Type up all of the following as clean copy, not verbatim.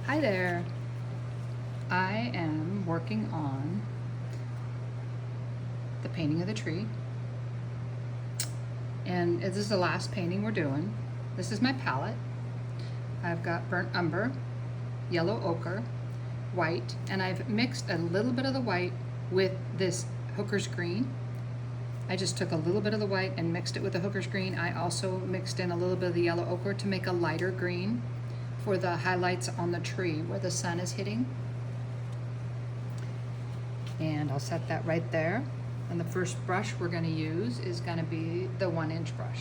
Hi there. I am working on the painting of the tree. And this is the last painting we're doing. This is my palette. I've got burnt umber, yellow ochre, white, and I've mixed a little bit of the white with this hooker's green. I just took a little bit of the white and mixed it with the hooker's green. I also mixed in a little bit of the yellow ochre to make a lighter green for the highlights on the tree where the sun is hitting. And I'll set that right there. And the first brush we're going to use is going to be the 1-inch brush.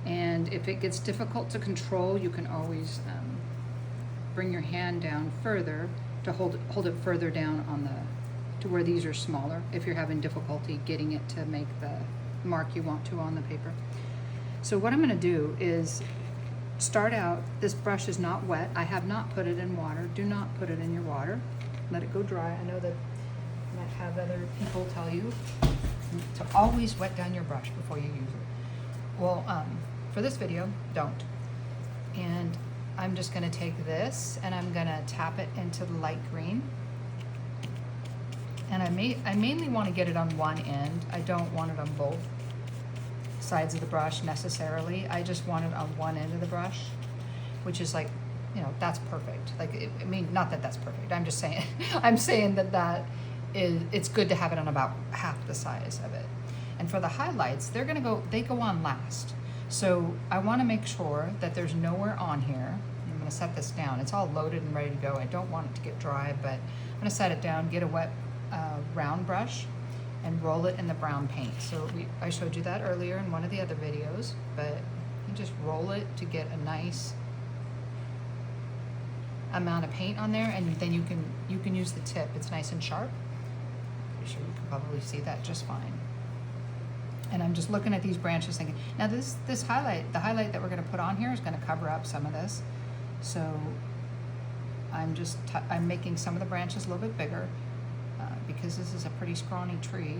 And if it gets difficult to control, you can always bring your hand down further to hold it further down on to where these are smaller if you're having difficulty getting it to make the mark you want to on the paper. So what I'm going to do is start out, this brush is not wet. I have not put it in water. Do not put it in your water. Let it go dry. I know that you might have other people tell you to always wet down your brush before you use it. Well, for this video, don't. And I'm just going to take this and I'm going to tap it into the light green. And I mainly want to get it on one end. I don't want it on both sides of the brush necessarily. I just want it on one end of the brush, which is like, you know, that's perfect. Like, I mean, not that that's perfect. I'm just saying, I'm saying that it's good to have it on about half the size of it. And for the highlights, they go on last. So I want to make sure that there's nowhere on here. I'm going to set this down. It's all loaded and ready to go. I don't want it to get dry, but I'm going to set it down, get a wet round brush, and roll it in the brown paint. So I showed you that earlier in one of the other videos, but you just roll it to get a nice amount of paint on there, and then you can use the tip. It's nice and sharp. Pretty sure you can probably see that just fine. And I'm just looking at these branches thinking, now this highlight, the highlight that we're going to put on here is going to cover up some of this. So I'm making some of the branches a little bit bigger because this is a pretty scrawny tree.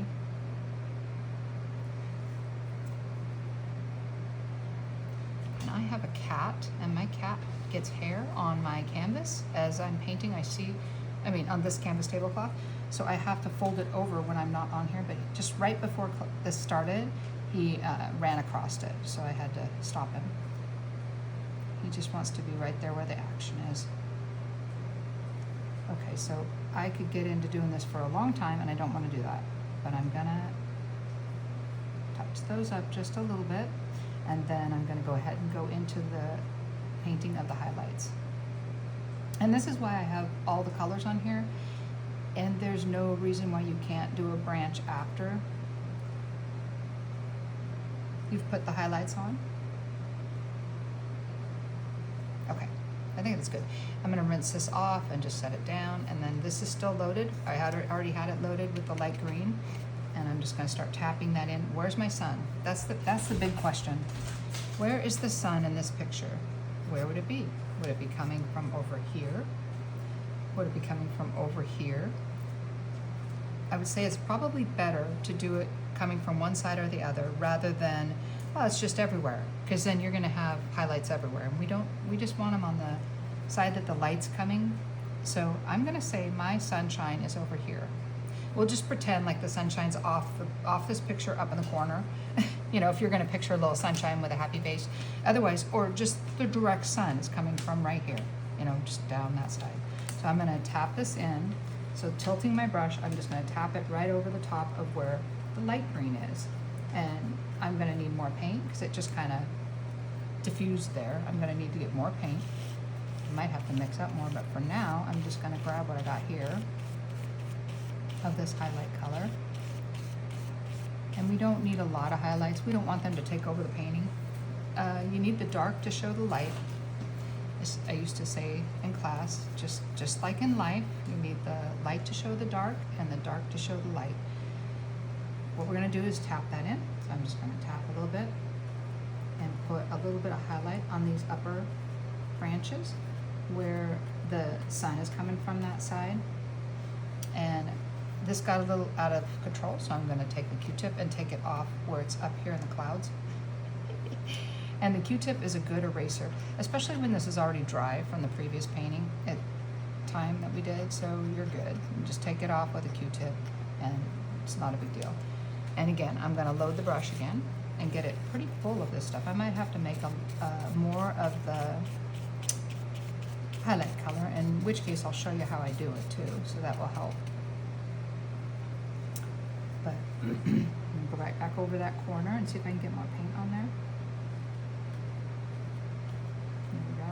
And I have a cat, and my cat gets hair on my canvas as I'm painting. On this canvas tablecloth. So I have to fold it over when I'm not on here, but just right before this started, he ran across it, so I had to stop him. He just wants to be right there where the action is. Okay, so I could get into doing this for a long time, and I don't want to do that, but I'm gonna touch those up just a little bit, and then I'm gonna go ahead and go into the painting of the highlights. And this is why I have all the colors on here, and there's no reason why you can't do a branch after you've put the highlights on. Okay, I think that's good. I'm gonna rinse this off and just set it down, and then this is still loaded. I already had it loaded with the light green, and I'm just gonna start tapping that in. Where's my sun? That's the big question. Where is the sun in this picture? Where would it be? Would it be coming from over here? Would it be coming from over here? I would say it's probably better to do it coming from one side or the other rather than, well, it's just everywhere, because then you're gonna have highlights everywhere. And we just want them on the side that the light's coming. So I'm gonna say my sunshine is over here. We'll just pretend like the sunshine's off this picture up in the corner. You know, if you're gonna picture a little sunshine with a happy face. Otherwise, or just the direct sun is coming from right here, you know, just down that side. So I'm gonna tap this in. So tilting my brush, I'm just gonna tap it right over the top of where the light green is. And I'm gonna need more paint because it just kind of diffused there. I'm gonna need to get more paint. I might have to mix up more, but for now, I'm just gonna grab what I got here of this highlight color. And we don't need a lot of highlights. We don't want them to take over the painting. You need the dark to show the light. As I used to say in class, just like in life, you need the light to show the dark and the dark to show the light. What we're gonna do is tap that in. So I'm just gonna tap a little bit and put a little bit of highlight on these upper branches where the sun is coming from that side. And this got a little out of control, so I'm gonna take the Q-tip and take it off where it's up here in the clouds. And the Q-tip is a good eraser, especially when this is already dry from the previous painting at time that we did, so you're good. You just take it off with a Q-tip and it's not a big deal. And again, I'm gonna load the brush again and get it pretty full of this stuff. I might have to make more of the highlight color, in which case I'll show you how I do it too, so that will help. But I'm gonna go right back over that corner and see if I can get more paint on there. There we go.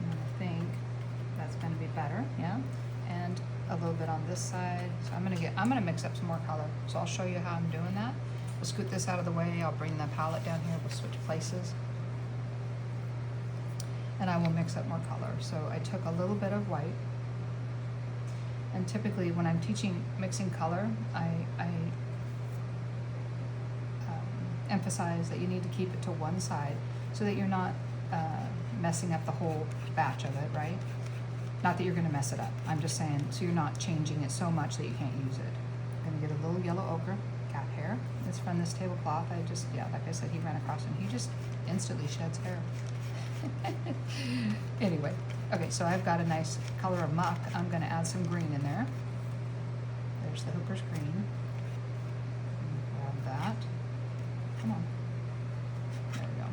And I think that's gonna be better, yeah. And a little bit on this side. So I'm gonna mix up some more color. So I'll show you how I'm doing that. We'll scoot this out of the way. I'll bring the palette down here. We'll switch places. And I will mix up more color. So I took a little bit of white. And typically when I'm teaching mixing color, I emphasize that you need to keep it to one side so that you're not messing up the whole batch of it, right? Not that you're gonna mess it up. I'm just saying, so you're not changing it so much that you can't use it. I'm gonna get a little yellow ochre, cat hair. It's from this tablecloth. Like I said, he ran across and he just instantly sheds hair. Anyway, okay, so I've got a nice color of muck. I'm gonna add some green in there. There's the Hooper's green. Grab that. Come on. There we go.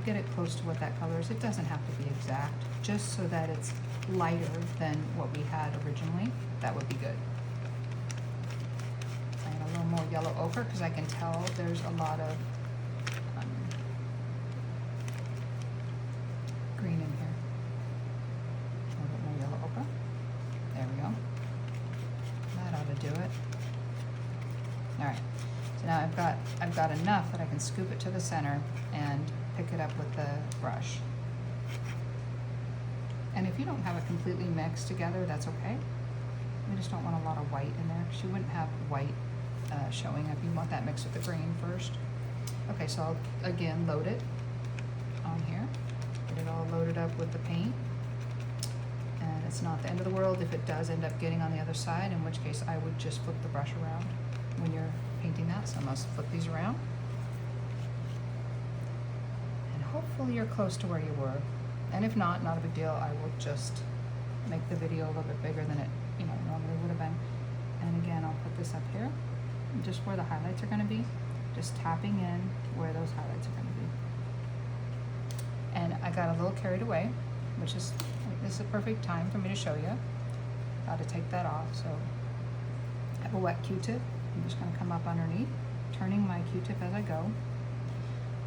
Get it close to what that color is. It doesn't have to be exact, just so that it's lighter than what we had originally. That would be good. I got a little more yellow ochre because I can tell there's a lot of green in here. A little bit more yellow ochre. There we go. That ought to do it. All right. So now I've got enough that I can scoop it to the center and pick it up with the brush. And if you don't have it completely mixed together, that's okay. We just don't want a lot of white in there because you wouldn't have white showing up. You want that mixed with the green first. Okay, so I'll again load it on here. Get it all loaded up with the paint. And it's not the end of the world if it does end up getting on the other side, in which case I would just flip the brush around when you're painting that. So I must flip these around. Hopefully you're close to where you were. And if not a big deal. I will just make the video a little bit bigger than it normally would have been. And again, I'll put this up here, just where the highlights are going to be, just tapping in where those highlights are going to be. And I got a little carried away, which is, this is a perfect time for me to show you how to take that off. So I have a wet Q-tip. I'm just going to come up underneath, turning my Q-tip as I go.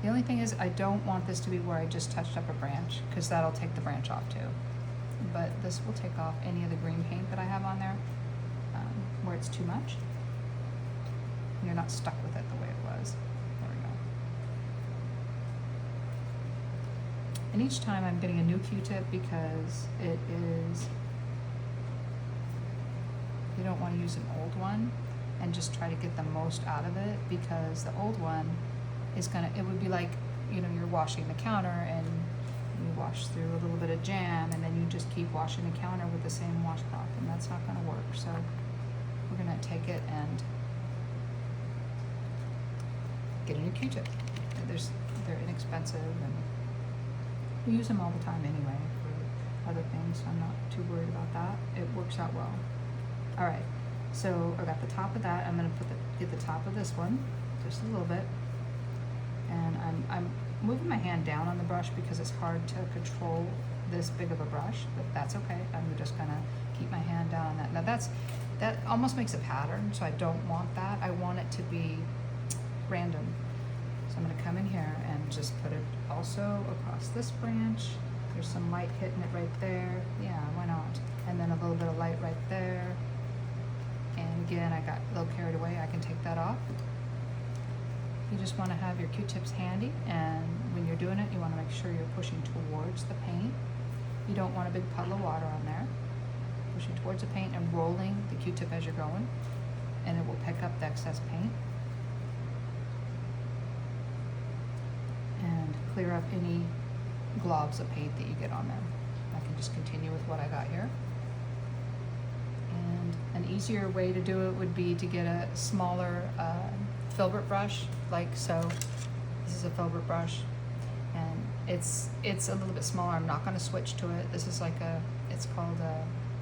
The only thing is I don't want this to be where I just touched up a branch, because that'll take the branch off too. But this will take off any of the green paint that I have on there where it's too much. You're not stuck with it the way it was. There we go. And each time I'm getting a new Q-tip because it is, you don't want to use an old one and just try to get the most out of it, because the old one is it would be like, you're washing the counter and you wash through a little bit of jam and then you just keep washing the counter with the same washcloth, and that's not going to work. So we're going to take it and get a new Q-tip. They're inexpensive and we use them all the time anyway for other things, so I'm not too worried about that. It works out well. All right, so I got the top of that. I'm going to get the top of this one just a little bit. And I'm moving my hand down on the brush because it's hard to control this big of a brush, but that's okay. I'm just gonna keep my hand down on that. Now that almost makes a pattern, so I don't want that. I want it to be random. So I'm gonna come in here and just put it also across this branch. There's some light hitting it right there. Yeah, why not? And then a little bit of light right there. And again, I got a little carried away. I can take that off. You just want to have your Q-tips handy, and when you're doing it, you want to make sure you're pushing towards the paint. You don't want a big puddle of water on there. Pushing towards the paint and rolling the Q-tip as you're going, and it will pick up the excess paint and clear up any globs of paint that you get on there. I can just continue with what I got here. And An easier way to do it would be to get a smaller filbert brush, like so. This is a filbert brush, and it's a little bit smaller. I'm not going to switch to it. This is like it's called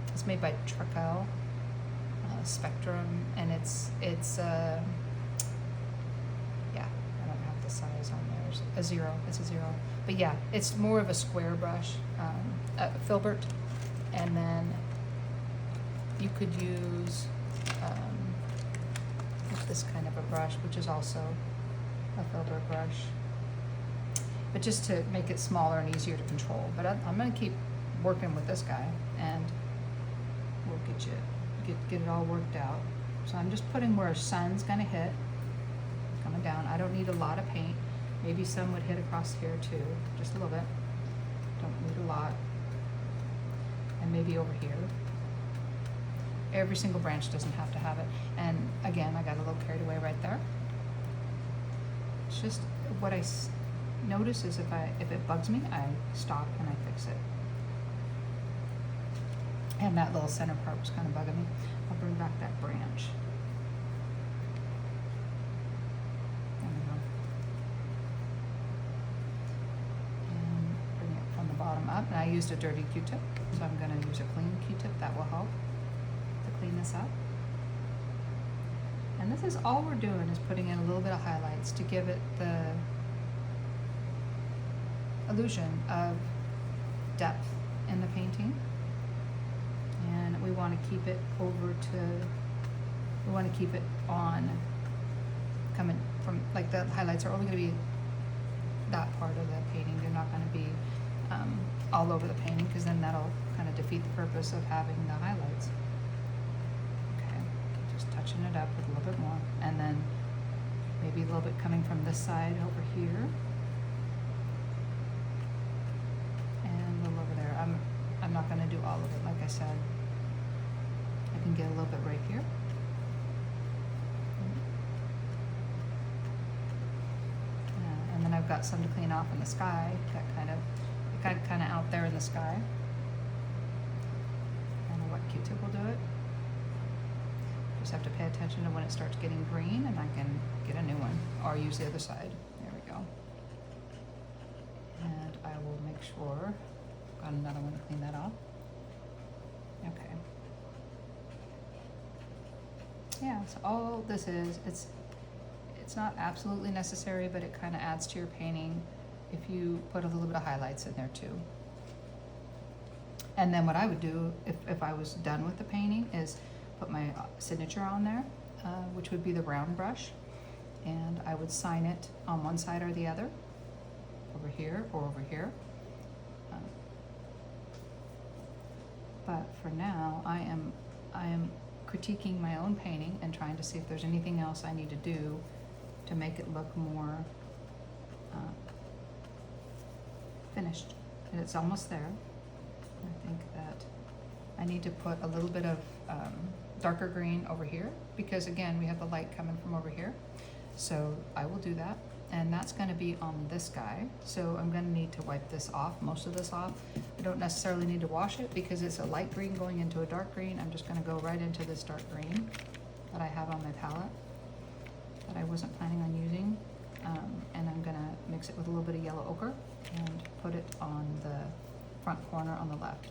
it's made by Tracel Spectrum, and it's yeah, I don't have the size on there. It's a 0. It's a 0. But yeah, it's more of a square brush, filbert, and then you could use this kind of a brush, which is also a filbert brush, but just to make it smaller and easier to control. But I'm going to keep working with this guy, and we'll get it all worked out. So I'm just putting where sun's going to hit, coming down. I don't need a lot of paint. Maybe some would hit across here too, just a little bit. Don't need a lot. And maybe over here. Every single branch doesn't have to have it. And again, I got a little carried away right there. It's just what I notice is if it bugs me, I stop and I fix it. And that little center part was kind of bugging me. I'll bring back that branch. There we go. And bring it from the bottom up. And I used a dirty Q-tip, so I'm going to use a clean Q-tip. That will help to clean this up. And this is all we're doing, is putting in a little bit of highlights to give it the illusion of depth in the painting. And we want to keep it we want to keep it on, coming from, like the highlights are only going to be that part of the painting. They're not going to be all over the painting, because then that'll kind of defeat the purpose of having the highlights. Touching it up with a little bit more, and then maybe a little bit coming from this side over here, and a little over there. I'm not going to do all of it, like I said. I can get a little bit right here. And then I've got some to clean off in the sky. That kind of out there in the sky. I don't know what Q-tip will do it. Just have to pay attention to when it starts getting green, and I can get a new one, or use the other side. There we go. And I will make sure, got another one to clean that off. Okay. Yeah, so all this is, it's not absolutely necessary, but it kind of adds to your painting if you put a little bit of highlights in there too. And then what I would do if I was done with the painting is put my signature on there, which would be the round brush, and I would sign it on one side or the other, over here or over here. But for now, I am critiquing my own painting and trying to see if there's anything else I need to do to make it look more finished. And it's almost there. I think that I need to put a little bit of darker green over here, because again, we have the light coming from over here. So I will do that, and that's going to be on this guy. So I'm going to need to wipe this off, most of this off. I don't necessarily need to wash it because it's a light green going into a dark green. I'm just going to go right into this dark green that I have on my palette that I wasn't planning on using. And I'm going to mix it with a little bit of yellow ochre and put it on the front corner on the left,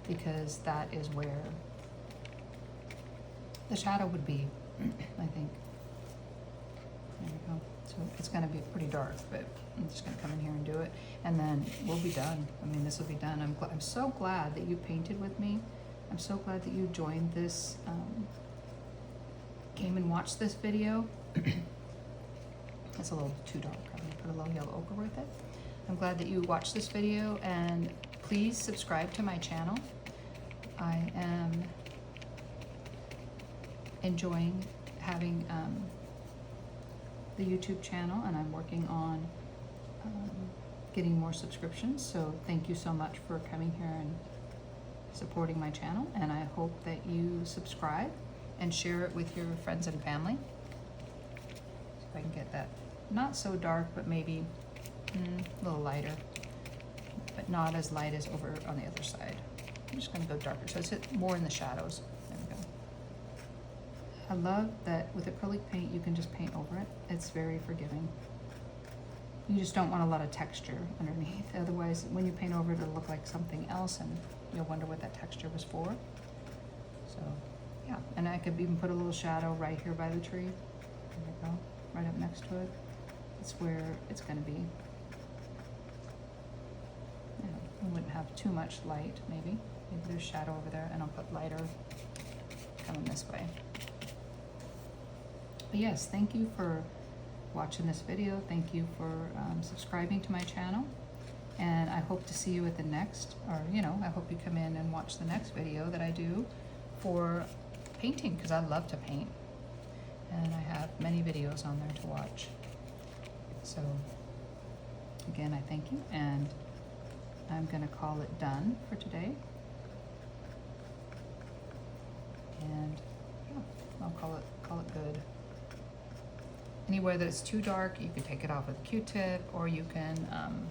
because that is where the shadow would be, I think. There we go. So it's going to be pretty dark, but I'm just going to come in here and do it, and then we'll be done. I mean, this will be done. I'm so glad that you painted with me. I'm so glad that you joined this, came and watched this video. It's a little too dark. I'm going to put a little yellow ochre with it. I'm glad that you watched this video, and please subscribe to my channel. I am enjoying having the YouTube channel, and I'm working on getting more subscriptions. So thank you so much for coming here and supporting my channel, and I hope that you subscribe and share it with your friends and family. See if I can get that not so dark, but maybe a little lighter, but not as light as over on the other side. I'm just going to go darker, so it's more in the shadows. There we go. I love that with acrylic paint, you can just paint over it. It's very forgiving. You just don't want a lot of texture underneath. Otherwise, when you paint over it, it'll look like something else and you'll wonder what that texture was for. So, yeah. And I could even put a little shadow right here by the tree. There we go. Right up next to it. It's where it's going to be. We wouldn't have too much light, maybe. Maybe there's shadow over there, and I'll put lighter coming this way. But yes, thank you for watching this video. Thank you for subscribing to my channel. And I hope to see you at the next, or I hope you come in and watch the next video that I do for painting, because I love to paint. And I have many videos on there to watch. So again, I thank you, and I'm gonna call it done for today. And yeah, I'll call it good. Anywhere that it's too dark, you can take it off with a Q-tip, or you can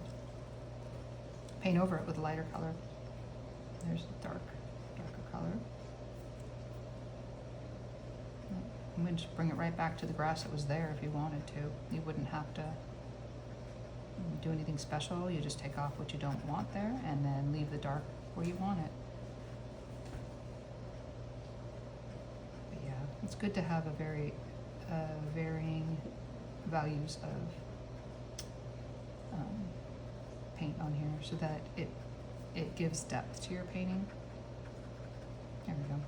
paint over it with a lighter color. There's a darker color. You can just bring it right back to the grass that was there if you wanted to. You wouldn't have to do anything special. You just take off what you don't want there and then leave the dark where you want it. But yeah, it's good to have a very varying values of paint on here so that it gives depth to your painting. There we go.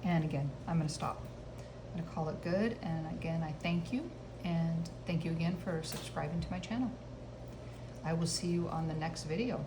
And again, I'm going to stop. I'm going to call it good. And again, I thank you. And thank you again for subscribing to my channel. I will see you on the next video.